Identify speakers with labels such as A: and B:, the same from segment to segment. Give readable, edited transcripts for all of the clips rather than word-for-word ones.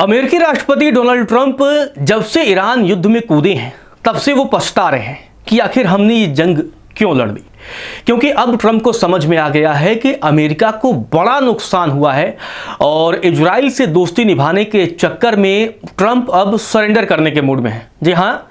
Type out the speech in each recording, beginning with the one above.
A: अमेरिकी राष्ट्रपति Donald Trump जब से ईरान युद्ध में कूदे हैं तब से वो पछता रहे हैं कि आखिर हमने ये जंग क्यों लड़ दी। क्योंकि अब ट्रंप को समझ में आ गया है कि अमेरिका को बड़ा नुकसान हुआ है और इजराइल से दोस्ती निभाने के चक्कर में ट्रंप अब सरेंडर करने के मूड में है। जी हाँ,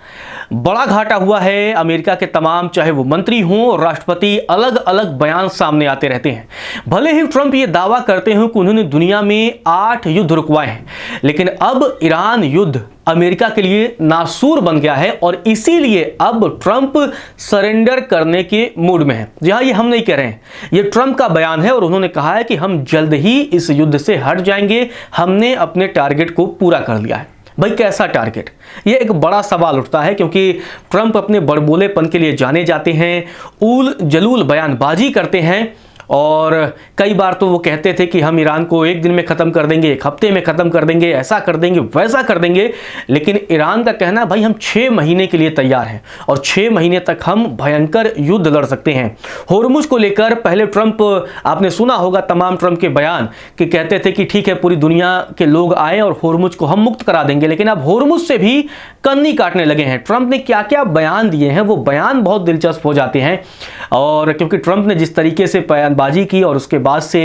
A: बड़ा घाटा हुआ है। अमेरिका के तमाम चाहे वो मंत्री हों और राष्ट्रपति अलग अलग बयान सामने आते रहते हैं। भले ही ट्रंप ये दावा करते हैं कि उन्होंने दुनिया में 8 युद्ध रुकवाए हैं, लेकिन अब ईरान युद्ध अमेरिका के लिए नासूर बन गया है और इसीलिए अब ट्रंप सरेंडर करने के मूड में है। जी हाँ, ये हम नहीं कह रहे हैं, ये ट्रंप का बयान है और उन्होंने कहा है कि हम जल्द ही इस युद्ध से हट जाएंगे, हमने अपने टारगेट को पूरा कर लिया है। भाई कैसा टारगेट, ये एक बड़ा सवाल उठता है क्योंकि ट्रंप अपने बड़बोलेपन के लिए जाने जाते हैं, उल जलूल बयानबाजी करते हैं और कई बार तो वो कहते थे कि हम ईरान को एक दिन में ख़त्म कर देंगे, एक हफ्ते में ख़त्म कर देंगे, ऐसा कर देंगे, वैसा कर देंगे। लेकिन ईरान का कहना भाई हम 6 महीने के लिए तैयार हैं और 6 महीने तक हम भयंकर युद्ध लड़ सकते हैं। होर्मुज को लेकर पहले ट्रंप, आपने सुना होगा तमाम ट्रंप के बयान कि कहते थे कि ठीक है पूरी दुनिया के लोग आए और होर्मुज को हम मुक्त करा देंगे, लेकिन अब होर्मुज से भी कन्नी काटने लगे हैं। ट्रंप ने क्या क्या बयान दिए हैं वो बयान बहुत दिलचस्प हो जाते हैं और क्योंकि ट्रंप ने जिस तरीके से बयानबाजी की और उसके बाद से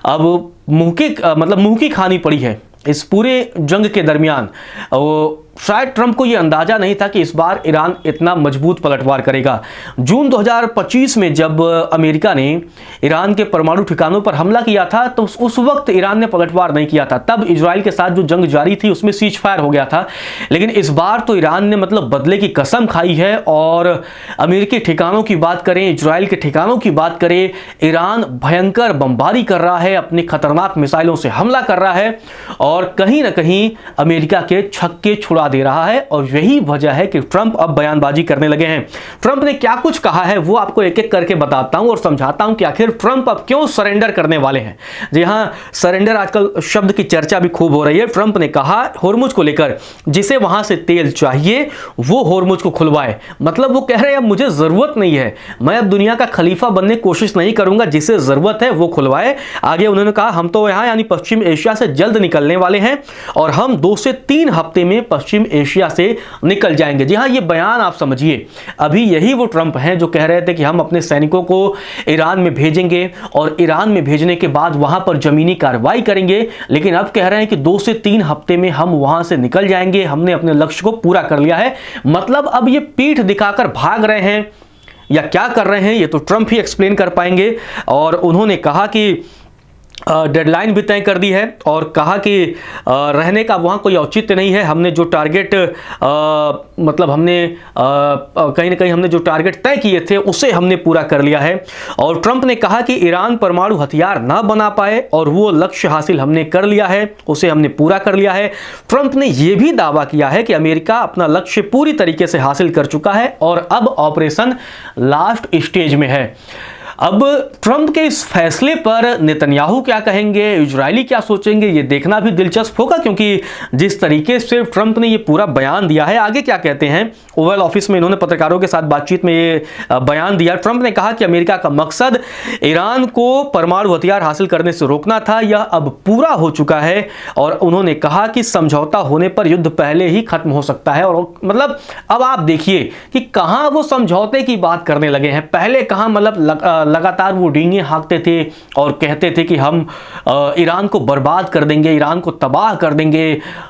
A: अब मुंह की खानी पड़ी है इस पूरे जंग के दरमियान। शायद ट्रंप को यह अंदाजा नहीं था कि इस बार ईरान इतना मजबूत पलटवार करेगा। जून 2025 में जब अमेरिका ने ईरान के परमाणु ठिकानों पर हमला किया था तो उस वक्त ईरान ने पलटवार नहीं किया था। तब इजराइल के साथ जो जंग जारी थी उसमें सीज फायर हो गया था, लेकिन इस बार तो ईरान ने बदले की कसम खाई है और अमेरिकी ठिकानों की बात करें, इजराइल के ठिकानों की बात करें, ईरान भयंकर बमबारी कर रहा है, अपनी खतरनाक मिसाइलों से हमला कर रहा है और कहीं ना कहीं अमेरिका के छक्के छुड़ा दे रहा है। और यही वजह है कि ट्रंप अब बयानबाजी करने लगे हैं। ट्रंप ने क्या कुछ कहा है वो आपको एक एक करके बताता हूं और समझाता हूं कि आखिर ट्रंप अब क्यों सरेंडर करने वाले हैं। जी हां, सरेंडर आजकल शब्द की चर्चा भी खूब हो रही है। ट्रंप ने कहा होर्मुज को लेकर जिसे वहां से तेल चाहिए वो होर्मुज को खुलवाए। मतलब वो कह रहे हैं अब मुझे जरूरत नहीं है, मैं अब दुनिया का खलीफा बनने की कोशिश नहीं करूंगा, जिसे जरूरत है वो खुलवाए। आगे उन्होंने कहा हम तो यहां यानी पश्चिम एशिया से जल्द निकलने वाले हैं और हम 2 से 3 हफ्ते में पश्चिम एशिया से निकल जाएंगे। जी हां, ये बयान आप समझिए, अभी यही वो ट्रंप हैं जो कह रहे थे कि हम अपने सैनिकों को ईरान में भेजेंगे और ईरान में भेजने के बाद वहां पर जमीनी कार्रवाई करेंगे, लेकिन अब कह रहे हैं कि 2 से 3 हफ्ते में हम वहां से निकल जाएंगे, हमने अपने लक्ष्य को पूरा कर लिया है। मतलब अब ये पीठ दिखाकर भाग रहे हैं या क्या कर रहे हैं ये तो ट्रंप ही एक्सप्लेन कर पाएंगे। और उन्होंने कहा कि डेडलाइन भी तय कर दी है और कहा कि रहने का वहाँ कोई औचित्य नहीं है। हमने जो टारगेट हमने कहीं ना कहीं हमने जो टारगेट तय किए थे उसे हमने पूरा कर लिया है। और ट्रंप ने कहा कि ईरान परमाणु हथियार ना बना पाए और वो लक्ष्य हासिल हमने कर लिया है, उसे हमने पूरा कर लिया है। ट्रंप ने यह भी दावा किया है कि अमेरिका अपना लक्ष्य पूरी तरीके से हासिल कर चुका है और अब ऑपरेशन लास्ट स्टेज में है। अब ट्रंप के इस फैसले पर नेतन्याहू क्या कहेंगे, इजरायली क्या सोचेंगे, ये देखना भी दिलचस्प होगा क्योंकि जिस तरीके से ट्रंप ने ये पूरा बयान दिया है, आगे क्या कहते हैं ओवल ऑफिस में इन्होंने पत्रकारों के साथ बातचीत में ये बयान दिया। ट्रंप ने कहा कि अमेरिका का मकसद ईरान को परमाणु हथियार हासिल करने से रोकना था, यह अब पूरा हो चुका है। और उन्होंने कहा कि समझौता होने पर युद्ध पहले ही खत्म हो सकता है। और अब आप देखिए कि कहां वो समझौते की बात करने लगे हैं। पहले कहां लगातार वो डींगे हाँकते थे और कहते थे कि हम ईरान को बर्बाद कर देंगे, ईरान को तबाह कर देंगे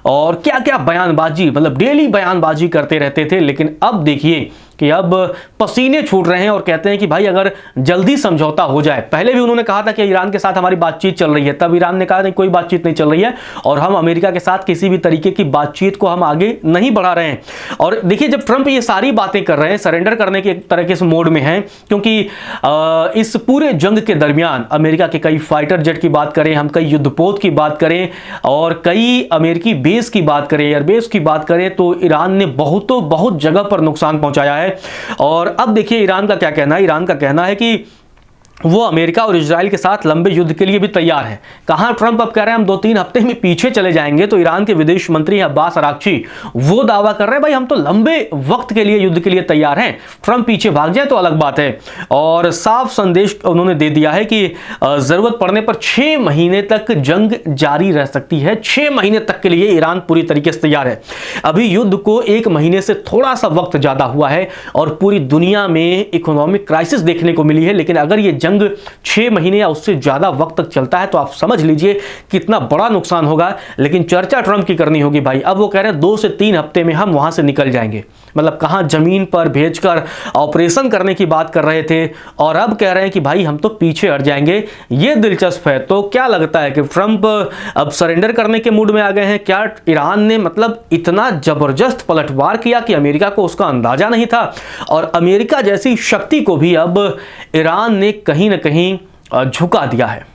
A: और क्या क्या बयानबाजी, डेली बयानबाजी करते रहते थे। लेकिन अब देखिए कि अब पसीने छूट रहे हैं और कहते हैं कि भाई अगर जल्दी समझौता हो जाए। पहले भी उन्होंने कहा था कि ईरान के साथ हमारी बातचीत चल रही है, तब ईरान ने कहा नहीं कोई बातचीत नहीं चल रही है और हम अमेरिका के साथ किसी भी तरीके की बातचीत को हम आगे नहीं बढ़ा रहे हैं। और देखिए जब ट्रंप ये सारी बातें कर रहे हैं, सरेंडर करने के एक तरह के मोड में हैं, क्योंकि इस पूरे जंग के दरमियान अमेरिका के कई फाइटर जेट की बात करें, हम कई युद्धपोत की बात करें और कई अमेरिकी बेस की बात करें, एयरबेस की बात करें, तो ईरान ने बहुत जगह पर नुकसान पहुंचाया है। और अब देखिए ईरान का क्या कहना है। ईरान का कहना है कि वो अमेरिका और इजराइल के साथ लंबे युद्ध के लिए भी तैयार हैं। कहाँ ट्रंप अब कह रहे हैं हम 2-3 हफ्ते में पीछे चले जाएंगे, तो ईरान के विदेश मंत्री अब्बास अराक्ची वो दावा कर रहे हैं भाई हम तो लंबे वक्त के लिए युद्ध के लिए तैयार हैं, ट्रंप पीछे भाग जाए तो अलग बात है। और साफ संदेश उन्होंने दे दिया है कि जरूरत पड़ने पर 6 महीने तक जंग जारी रह सकती है। 6 महीने तक के लिए ईरान पूरी तरीके से तैयार है। अभी युद्ध को 1 महीने से थोड़ा सा वक्त ज्यादा हुआ है और पूरी दुनिया में इकोनॉमिक क्राइसिस देखने को मिली है, लेकिन अगर ये जंग 6 महीने या उससे ज्यादा वक्त तक चलता है तो आप समझ लीजिए कितना बड़ा नुकसान होगा। लेकिन चर्चा ट्रंप की करनी होगी भाई। अब वो कह रहे हैं 2 से 3 हफ्ते में हम वहां से निकल जाएंगे, मतलब कहां जमीन पर भेजकर ऑपरेशन करने की बात कर रहे थे और अब कह रहे हैं कि भाई हम तो पीछे हट जाएंगे। ये दिलचस्प है। तो क्या लगता है कि ट्रंप अब सरेंडर करने के मूड में आ गए हैं? क्या ईरान ने मतलब इतना जबरदस्त पलटवार किया कि अमेरिका को उसका अंदाजा नहीं था? और अमेरिका जैसी शक्ति को भी अब ईरान ने कहीं ना कहीं झुका दिया है।